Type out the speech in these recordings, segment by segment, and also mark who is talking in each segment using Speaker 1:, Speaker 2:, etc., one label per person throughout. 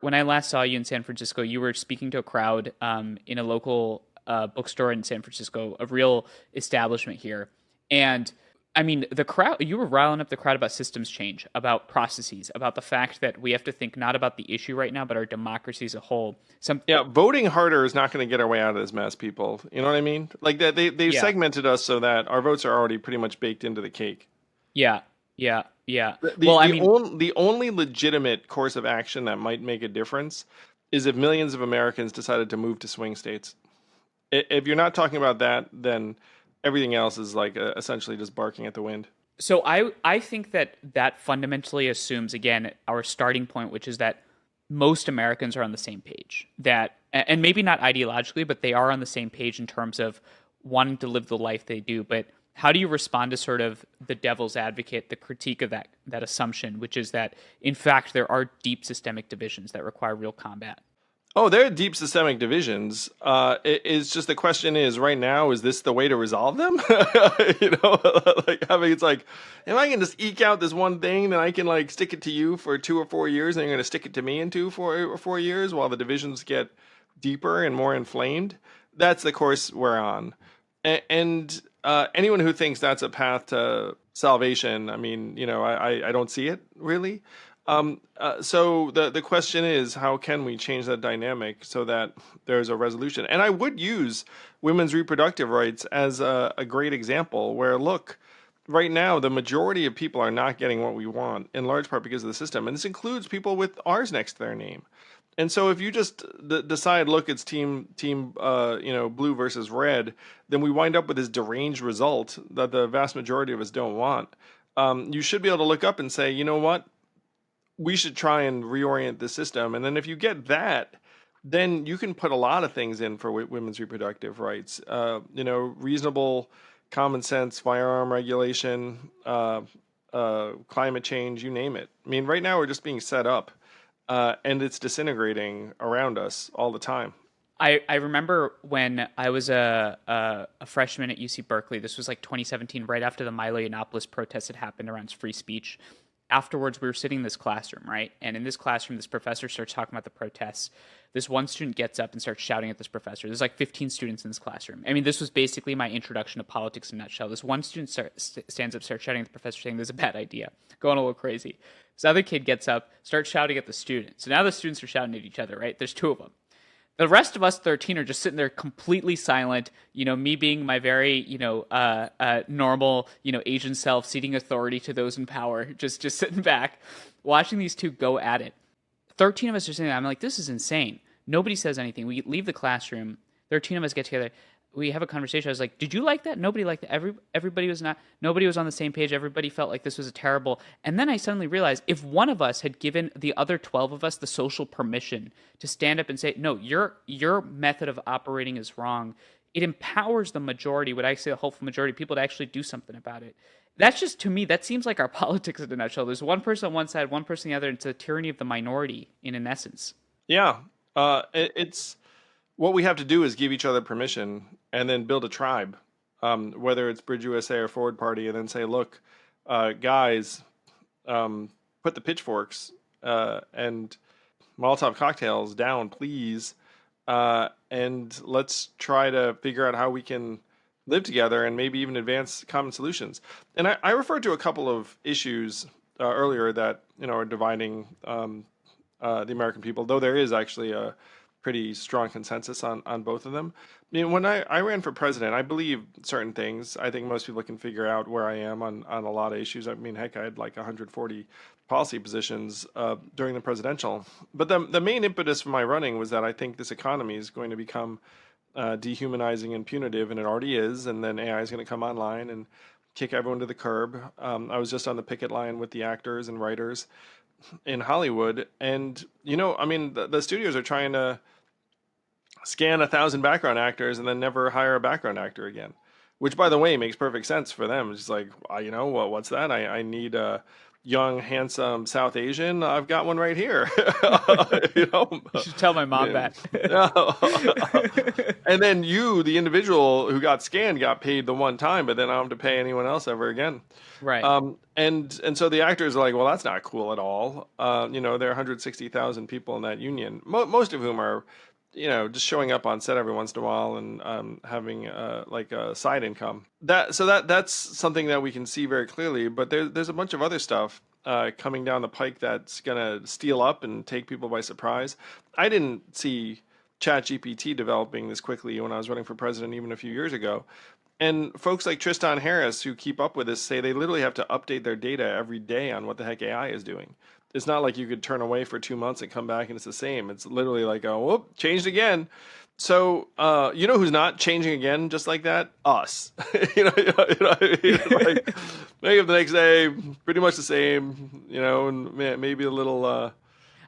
Speaker 1: when I last saw you in San Francisco, you were speaking to a crowd in a local bookstore in San Francisco, a real establishment here. And I mean, the crowd, you were riling up the crowd about systems change, about processes, about the fact that we have to think not about the issue right now, but our democracy as a whole. Some,
Speaker 2: Yeah, voting harder is not going to get our way out of this mess, people. You know what I mean? Like that they've
Speaker 1: yeah,
Speaker 2: segmented us so that our votes are already pretty much baked into the cake.
Speaker 1: yeah, yeah, yeah.
Speaker 2: The the
Speaker 1: Well, I
Speaker 2: the,
Speaker 1: mean,
Speaker 2: only the only legitimate course of action that might make a difference is if millions of Americans decided to move to swing states. If you're not talking about that, then everything else is like essentially just barking at the wind.
Speaker 1: so I think that that fundamentally assumes again our starting point, which is that most Americans are on the same page. That and maybe not ideologically, but they are on the same page in terms of wanting to live the life they do. But how do you respond to sort of the devil's advocate, the critique of that assumption, which is that in fact there are deep systemic divisions that require real combat?
Speaker 2: Oh, there are deep systemic divisions. It's just the question is right now, is this the way to resolve them? You know, like having it's like, if I can just eke out this one thing, then I can like stick it to you for 2 or 4 years, and you're going to stick it to me in 4 or 4 years while the divisions get deeper and more inflamed. That's the course we're on. And anyone who thinks that's a path to salvation, I mean, you know, I don't see it really. So the question is, how can we change that dynamic so that there's a resolution? And I would use women's reproductive rights as a great example where, look, right now, the majority of people are not getting what we want, in large part because of the system. And this includes people with R's next to their name. And so if you just decide, look, it's blue versus red, then we wind up with this deranged result that the vast majority of us don't want. You should be able to look up and say, you know what? We should try and reorient the system. And then if you get that, then you can put a lot of things in for women's reproductive rights. Reasonable, common sense firearm regulation, climate change, you name it. I mean, right now we're just being set up, and it's disintegrating around us all the time.
Speaker 1: I remember when I was a freshman at UC Berkeley. This was like 2017, right after the Milo Yiannopoulos protests had happened around free speech. Afterwards, we were sitting in this classroom, right? And in this classroom, this professor starts talking about the protests. This one student gets up and starts shouting at this professor. There's like 15 students in this classroom. I mean, this was basically my introduction to politics in a nutshell. This one student stands up, starts shouting at the professor, saying, "This is a bad idea," going a little crazy. This other kid gets up, starts shouting at the student. So now the students are shouting at each other, right? There's two of them. The rest of us 13 are just sitting there completely silent. You know, me being my very, normal, Asian self, ceding authority to those in power, just sitting back, watching these two go at it. 13 of us are sitting there. I'm like, this is insane. Nobody says anything. We leave the classroom. 13 of us get together. We have a conversation. I was like, "Did you like that?" Nobody liked that. Everybody was not. Nobody was on the same page. Everybody felt like this was a terrible. And then I suddenly realized if one of us had given the other 12 of us the social permission to stand up and say, "No, your method of operating is wrong," it empowers the majority. What I say, the hopeful majority of people to actually do something about it. That's just to me. That seems like our politics in a nutshell. There's one person on one side, one person on the other. It's a tyranny of the minority in an essence.
Speaker 2: Yeah, it's what we have to do is give each other permission and then build a tribe, whether it's Bridge USA or Forward Party, and then say, look, guys, put the pitchforks and Molotov cocktails down, please, and let's try to figure out how we can live together and maybe even advance common solutions. And I referred to a couple of issues earlier that are dividing the American people, though there is actually a pretty strong consensus on both of them. I mean, when I ran for president, I believe certain things. I think most people can figure out where I am on a lot of issues. I mean, heck, I had like 140 policy positions during the presidential. But the main impetus for my running was that I think this economy is going to become dehumanizing and punitive, and it already is. And then AI is going to come online and kick everyone to the curb. I was just on the picket line with the actors and writers in Hollywood, and I mean, the studios are trying to scan 1,000 background actors and then never hire a background actor again. Which, by the way, makes perfect sense for them. It's just like, what's that? I need young, handsome South Asian, I've got one right here. You know,
Speaker 1: You should tell my mom
Speaker 2: yeah.
Speaker 1: that.
Speaker 2: And then you, the individual who got scanned, got paid the one time, but then I don't have to pay anyone else ever again.
Speaker 1: Right.
Speaker 2: And so the actors are like, well, that's not cool at all. You know, there are 160,000 people in that union, most of whom are, you know, just showing up on set every once in a while and having like a side income. That's something that we can see very clearly. But there's a bunch of other stuff coming down the pike that's gonna steal up and take people by surprise. I didn't see ChatGPT developing this quickly when I was running for president even a few years ago. And folks like Tristan Harris, who keep up with this, say they literally have to update their data every day on what the heck AI is doing. It's not like you could turn away for 2 months and come back and it's the same. It's literally like, oh, whoop, changed again. So, you know who's not changing again just like that? Us. What I mean? Like, maybe the next day, pretty much the same, you know, and maybe a little.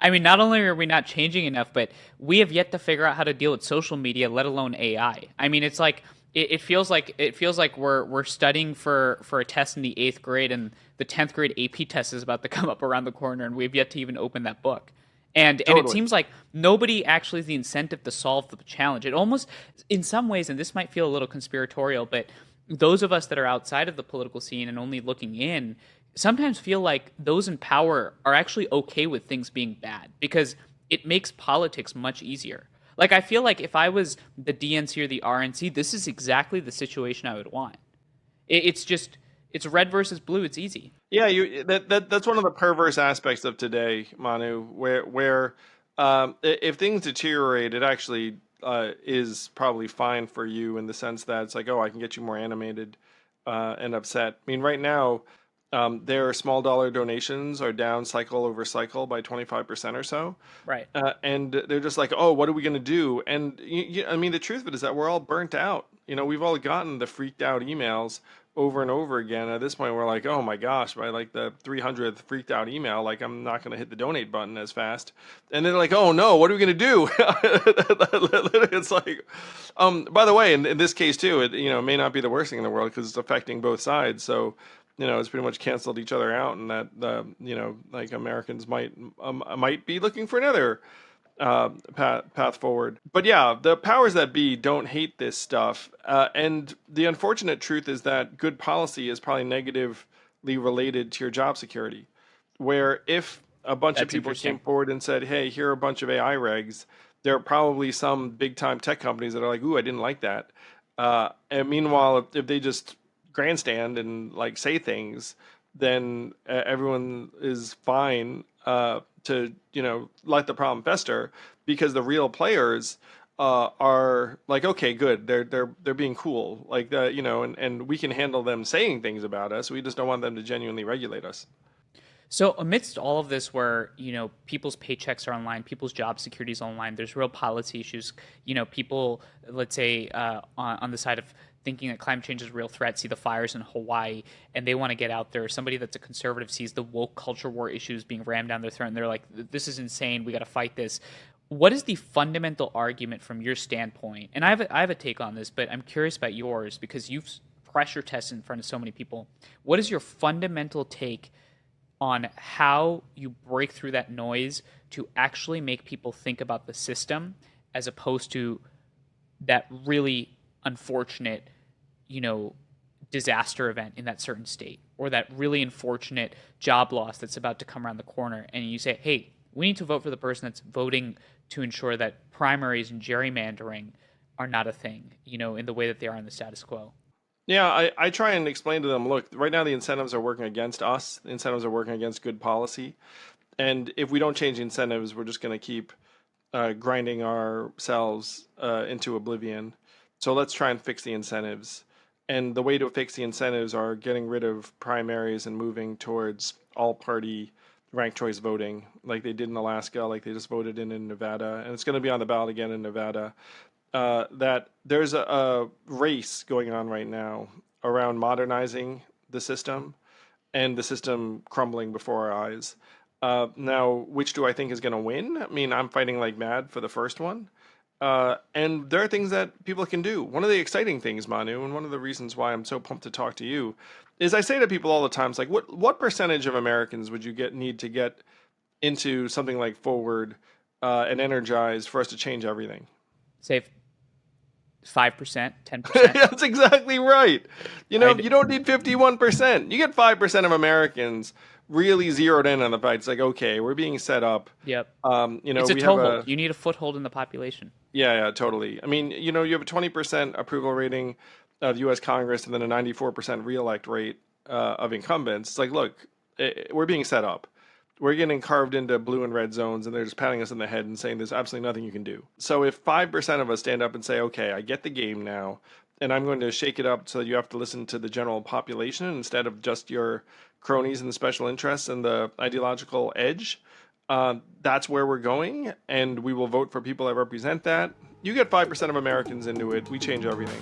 Speaker 1: I mean, not only are we not changing enough, but we have yet to figure out how to deal with social media, let alone AI. I mean, it's like it feels like we're studying for a test in the 8th grade, and the 10th grade AP test is about to come up around the corner, and we've yet to even open that book. And it
Speaker 2: Totally.
Speaker 1: seems like nobody actually has the incentive to solve the challenge. It almost, in some ways, and this might feel a little conspiratorial, but those of us that are outside of the political scene and only looking in sometimes feel like those in power are actually okay with things being bad because it makes politics much easier. Like I feel like if I was the DNC or the RNC, this is exactly the situation I would want. It's just it's red versus blue. It's easy.
Speaker 2: Yeah, that's one of the perverse aspects of today, Manu, where if things deteriorate, it actually is probably fine for you in the sense that it's like, oh, I can get you more animated and upset. I mean, right now, their small dollar donations are down cycle over cycle by 25% or so.
Speaker 1: Right.
Speaker 2: And they're just like, oh, what are we going to do? And I mean, the truth of it is that we're all burnt out. You know, we've all gotten the freaked out emails over and over again. At this point, we're like, oh my gosh, by like the 300th freaked out email, like I'm not going to hit the donate button as fast. And then they're like, oh no, what are we going to do? It's like, by the way, in this case too, it, you know, may not be the worst thing in the world because it's affecting both sides. So, you know, it's pretty much canceled each other out, and that you know, like Americans might be looking for another path forward. But yeah, the powers that be don't hate this stuff, and the unfortunate truth is that good policy is probably negatively related to your job security. Where if a bunch of
Speaker 1: That's
Speaker 2: people came
Speaker 1: interesting.
Speaker 2: forward and said, "Hey, here are a bunch of AI regs," there are probably some big time tech companies that are like, "Ooh, I didn't like that." And meanwhile, if they just grandstand and like say things, then everyone is fine to, you know, let the problem fester because the real players are like, okay, good, they're being cool, like you know, and we can handle them saying things about us. We just don't want them to genuinely regulate us.
Speaker 1: So amidst all of this, where people's paychecks are online, people's job security is online, there's real policy issues. People, let's say, on the side of thinking that climate change is a real threat, see the fires in Hawaii, and they want to get out there. Somebody that's a conservative sees the woke culture war issues being rammed down their throat, and they're like, "This is insane. We got to fight this." What is the fundamental argument from your standpoint? And I have a take on this, but I'm curious about yours because you've pressure tested in front of so many people. What is your fundamental take on how you break through that noise to actually make people think about the system as opposed to that really unfortunate, you know, disaster event in that certain state or that really unfortunate job loss that's about to come around the corner. And you say, hey, we need to vote for the person that's voting to ensure that primaries and gerrymandering are not a thing, in the way that they are in the status quo.
Speaker 2: Yeah, I try and explain to them, look, right now the incentives are working against us. The incentives are working against good policy. And if we don't change the incentives, we're just going to keep grinding ourselves into oblivion. So let's try and fix the incentives. And the way to fix the incentives are getting rid of primaries and moving towards all party ranked choice voting, like they did in Alaska, like they just voted in Nevada. And it's going to be on the ballot again in Nevada. That there's a race going on right now around modernizing the system and the system crumbling before our eyes. Now, which do I think is going to win? I mean, I'm fighting like mad for the first one. And there are things that people can do. One of the exciting things, Manu, and one of the reasons why I'm so pumped to talk to you, is I say to people all the time, it's like, what percentage of Americans would you need to get into something like Forward and Energize for us to change everything?
Speaker 1: Say 5%, 10%.
Speaker 2: That's exactly right. You don't need 51%. You get 5% of Americans really zeroed in on the fact. It's like, okay, we're being set up.
Speaker 1: Yep.
Speaker 2: It's
Speaker 1: a toehold. You need a foothold in the population.
Speaker 2: Yeah, totally. I mean, you have a 20% approval rating of U.S. Congress and then a 94% reelect rate of incumbents. It's like, look, we're being set up. We're getting carved into blue and red zones, and they're just patting us on the head and saying there's absolutely nothing you can do. So if 5% of us stand up and say, okay, I get the game now, and I'm going to shake it up so that you have to listen to the general population instead of just your cronies and the special interests and the ideological edge, that's where we're going, and we will vote for people that represent that. You get 5% of Americans into it, we change everything.